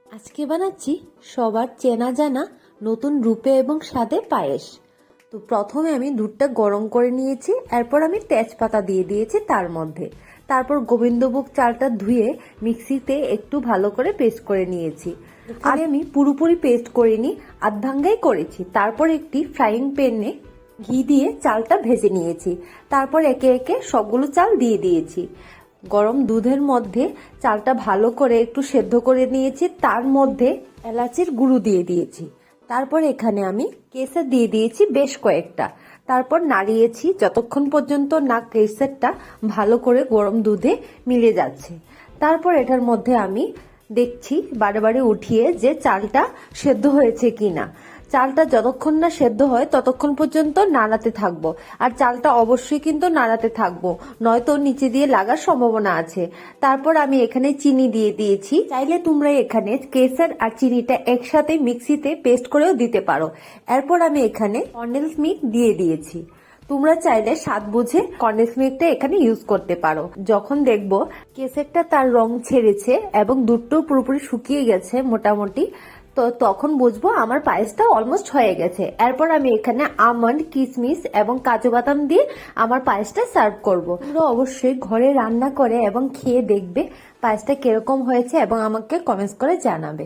আজকে বানাচ্ছি সবার চেনা জানা নতুন রূপে এবং স্বাদে পায়েস। তো প্রথমে আমি দুধটা গরম করে নিয়েছি, এরপর আমি তেজপাতা দিয়ে দিয়েছি তার মধ্যে। তারপর গোবিন্দভোগ চালটা ধুয়ে মিক্সিতে একটু ভালো করে পেস্ট করে নিয়েছি। আর আমি পুরোপুরি পেস্ট করিনি, আধ ভাঙ্গাই করেছি। তারপর একটি ফ্রাইং প্যানে ঘি দিয়ে চালটা ভেজে নিয়েছি। তারপর একে একে সবগুলো চাল দিয়ে দিয়েছি। গরম দুধের মধ্যে চালটা ভালো করে একটু সেদ্ধ করে নিয়েছি, তার মধ্যে এলাচের গুঁড়ো দিয়ে দিয়েছি। তারপর এখানে আমি কেসর দিয়ে দিয়েছি বেশ কয়েকটা। তারপর নাড়িয়েছি যতক্ষণ পর্যন্ত না কেসরটা ভালো করে গরম দুধে মিলে যাচ্ছে। তারপর এটার মধ্যে আমি দেখছি বারে বারে উঠিয়ে যে চালটা সেদ্ধ হয়েছে কিনা। চালটা যতক্ষণ না সেদ্ধ হয় ততক্ষণ পর্যন্ত নাড়াতে থাকবো, আর চালটা অবশ্যই কিন্তু নাড়াতে থাকবো, নয়তো নিচে দিয়ে লাগার সম্ভাবনা আছে। তারপর আমি এখানে চিনি দিয়ে দিয়েছি। চাইলে তোমরা এখানে কেসর আর চিনিটা একসাথে মিক্সিতে পেস্ট করেও দিতে পারো। এরপর আমি এখানে কর্নডেন্স মিল্ক দিয়ে দিয়েছি। তোমরা চাইলে স্বাদ বুঝে কর্নডেন্স মিল্কটা এখানে ইউজ করতে পারো। যখন দেখবো কেসরটা তার রং ছেড়েছে এবং দুধটাও পুরোপুরি শুকিয়ে গেছে মোটামুটি, তো তখন বুঝবো আমার পায়েসটা অলমোস্ট হয়ে গেছে। এরপর আমি এখানে আমন্ড, কিশমিশ এবং কাজু বাদাম দিয়ে আমার পায়েসটা সার্ভ করব। তোমরা অবশ্যই ঘরে রান্না করে এবং খেয়ে দেখবে পায়েসটা কিরকম হয়েছে এবং আমাকে কমেন্টস করে জানাবে।